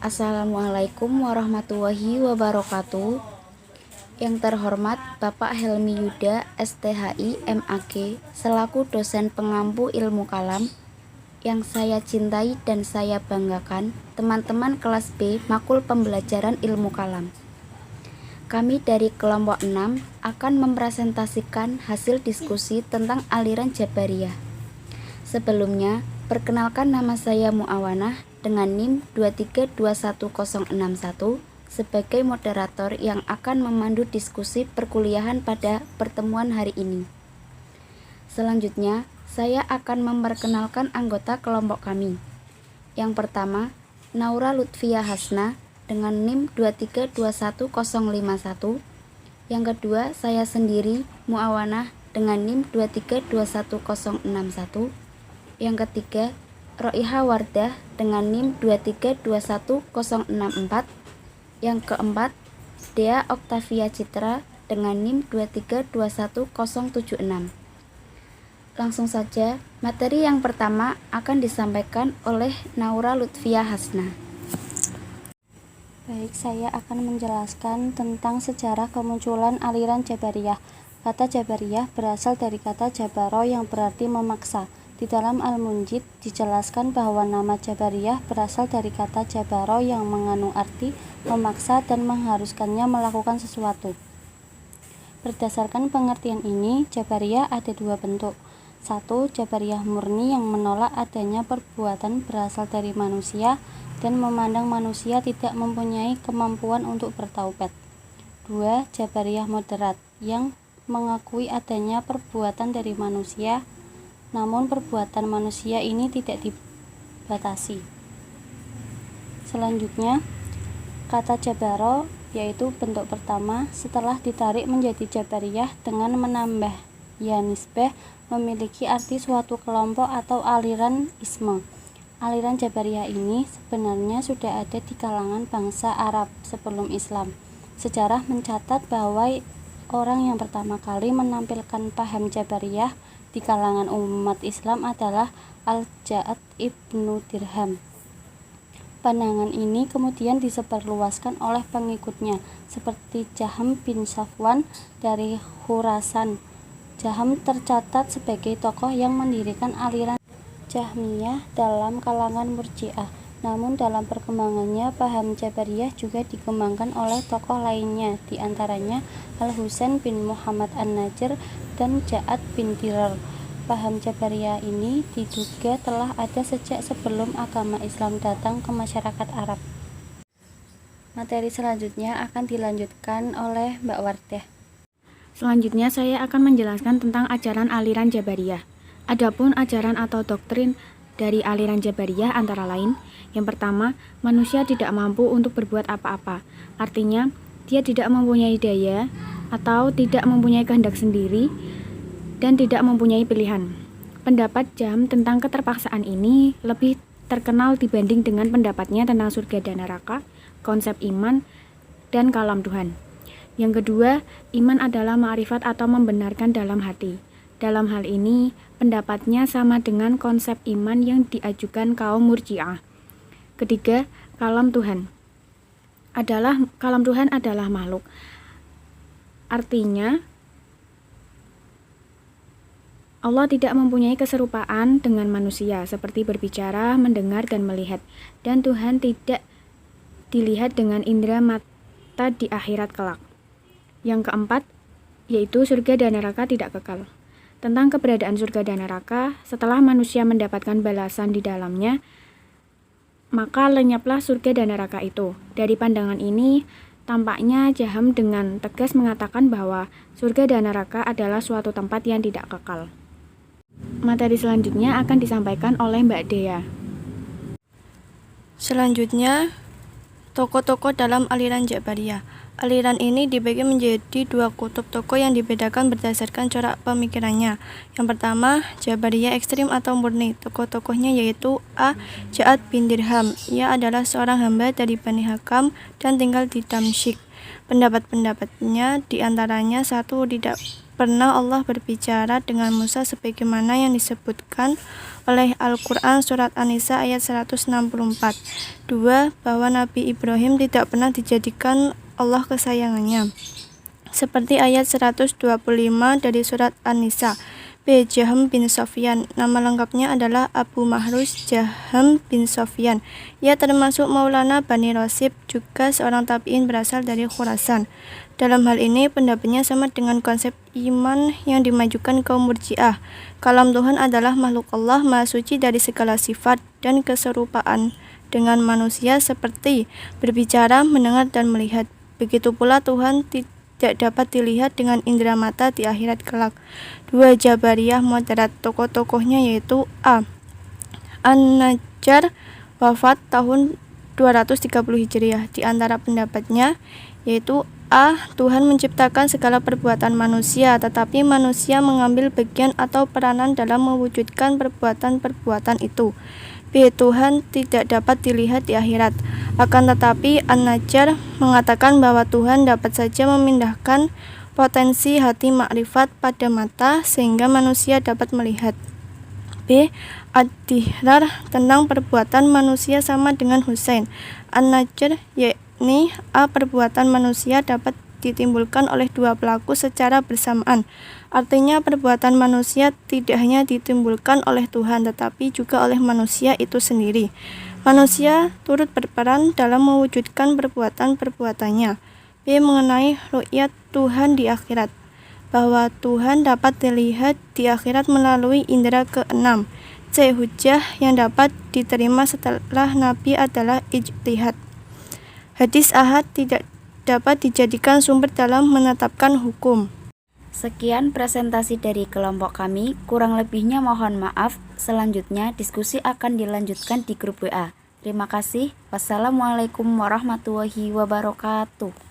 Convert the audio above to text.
Assalamualaikum warahmatullahi wabarakatuh. Yang terhormat Bapak Helmi Yuda, STHI, MAG, selaku dosen pengampu ilmu kalam, yang saya cintai dan saya banggakan, teman-teman kelas B Makul Pembelajaran Ilmu Kalam. Kami dari kelompok 6 akan mempresentasikan hasil diskusi tentang aliran Jabariyah. Sebelumnya, perkenalkan nama saya Muawanah dengan NIM 2321061 sebagai moderator yang akan memandu diskusi perkuliahan pada pertemuan hari ini. Selanjutnya, saya akan memperkenalkan anggota kelompok kami. Yang pertama, Naura Lutfia Hasna dengan NIM 2321051. Yang kedua, saya sendiri Muawanah dengan NIM 2321061. Yang ketiga, Roiha Wardah dengan NIM 2321064. Yang keempat, Dea Oktavia Citra dengan NIM 2321076. Langsung saja, materi yang pertama akan disampaikan oleh Naura Lutfia Hasna. Baik, saya akan menjelaskan tentang sejarah kemunculan aliran Jabariyah. Kata Jabariyah berasal dari kata Jabaro yang berarti memaksa. Di dalam Al-Munjid dijelaskan bahwa nama Jabariyah berasal dari kata Jabaro yang mengandung arti memaksa dan mengharuskannya melakukan sesuatu. Berdasarkan pengertian ini, Jabariyah ada dua bentuk. Satu, Jabariyah murni yang menolak adanya perbuatan berasal dari manusia dan memandang manusia tidak mempunyai kemampuan untuk bertaubat. Dua, Jabariyah moderat yang mengakui adanya perbuatan dari manusia, namun perbuatan manusia ini tidak dibatasi. Selanjutnya, kata Jabaro yaitu bentuk pertama setelah ditarik menjadi Jabariyah dengan menambah ya nisbah memiliki arti suatu kelompok atau aliran isme. Aliran Jabariyah ini sebenarnya sudah ada di kalangan bangsa Arab sebelum Islam. Sejarah mencatat bahwa orang yang pertama kali menampilkan paham Jabariyah di kalangan umat Islam adalah Al-Ja'ad ibnu Dirham. Pandangan ini kemudian disebarluaskan oleh pengikutnya seperti Jaham bin Safwan dari Khurasan. Jaham tercatat sebagai tokoh yang mendirikan aliran Jahmiyah dalam kalangan Murji'ah. Namun dalam perkembangannya paham Jabariyah juga dikembangkan oleh tokoh lainnya, di antaranya Al-Husain bin Muhammad An-Najr dan Ja'ad bin Dirar. Paham Jabariyah ini diduga telah ada sejak sebelum agama Islam datang ke masyarakat Arab. Materi selanjutnya akan dilanjutkan oleh Mbak Wardah. Selanjutnya saya akan menjelaskan tentang ajaran aliran Jabariyah. Adapun ajaran atau doktrin dari aliran Jabariyah antara lain, yang pertama, manusia tidak mampu untuk berbuat apa-apa. Artinya, dia tidak mempunyai daya atau tidak mempunyai kehendak sendiri dan tidak mempunyai pilihan. Pendapat Jaham tentang keterpaksaan ini lebih terkenal dibanding dengan pendapatnya tentang surga dan neraka, konsep iman, dan kalam Tuhan. Yang kedua, iman adalah ma'rifat atau membenarkan dalam hati. Dalam hal ini, pendapatnya sama dengan konsep iman yang diajukan kaum Murji'ah. Ketiga, kalam Tuhan adalah makhluk. Artinya, Allah tidak mempunyai keserupaan dengan manusia seperti berbicara, mendengar, dan melihat. Dan Tuhan tidak dilihat dengan indera mata di akhirat kelak. Yang keempat, yaitu surga dan neraka tidak kekal. Tentang keberadaan surga dan neraka, setelah manusia mendapatkan balasan di dalamnya, maka lenyaplah surga dan neraka itu. Dari pandangan ini, tampaknya Jaham dengan tegas mengatakan bahwa surga dan neraka adalah suatu tempat yang tidak kekal. Materi selanjutnya akan disampaikan oleh Mbak Dea. Selanjutnya, tokoh-tokoh dalam aliran Jabariyah. Aliran ini dibagi menjadi dua kutub tokoh yang dibedakan berdasarkan corak pemikirannya. Yang pertama, Jabariyah ekstrim atau murni. Tokoh-tokohnya yaitu A. Ja'ad bin Dirham. Ia adalah seorang hamba dari Bani Hakam dan tinggal di Damsyik. Pendapat-pendapatnya diantaranya satu, tidak pernah Allah berbicara dengan Musa sebagaimana yang disebutkan oleh Al-Quran surat An-Nisa ayat 164. 2. Bahwa Nabi Ibrahim tidak pernah dijadikan Allah kesayangannya, seperti ayat 125 dari surat An-Nisa. B. Jahm bin Sofyan. Nama lengkapnya adalah Abu Mahruz Jahm bin Sofyan. Ia termasuk Maulana Bani Rosib, juga seorang tabi'in berasal dari Khurasan. Dalam hal ini pendapatnya sama dengan konsep iman yang dimajukan kaum Murji'ah. Kalam Tuhan adalah makhluk Allah, maha suci dari segala sifat dan keserupaan dengan manusia seperti berbicara, mendengar, dan melihat. Begitu pula Tuhan tidak dapat dilihat dengan indera mata di akhirat kelak. 2. Jabariyah moderat. Tokoh-tokohnya yaitu A. An-Najjar, wafat tahun 230 Hijriah. Di antara pendapatnya yaitu A. Tuhan menciptakan segala perbuatan manusia, tetapi manusia mengambil bagian atau peranan dalam mewujudkan perbuatan-perbuatan itu. B. Tuhan tidak dapat dilihat di akhirat. Akan tetapi An-Najjar mengatakan bahwa Tuhan dapat saja memindahkan potensi hati makrifat pada mata sehingga manusia dapat melihat. B. Ad-Dihrar, tentang perbuatan manusia sama dengan Husain. An-Najjar yakni A. Perbuatan manusia dapat ditimbulkan oleh dua pelaku secara bersamaan. Artinya perbuatan manusia tidak hanya ditimbulkan oleh Tuhan tetapi juga oleh manusia itu sendiri. Manusia turut berperan dalam mewujudkan perbuatan-perbuatannya. B. Mengenai ru'yat Tuhan di akhirat, bahwa Tuhan dapat dilihat di akhirat melalui indera keenam. C. Hujjah yang dapat diterima setelah Nabi adalah ijtihad. Hadis ahad tidak dapat dijadikan sumber dalam menetapkan hukum. Sekian presentasi dari kelompok kami, kurang lebihnya mohon maaf. Selanjutnya diskusi akan dilanjutkan di grup WA. Terima kasih. Wassalamualaikum warahmatullahi wabarakatuh.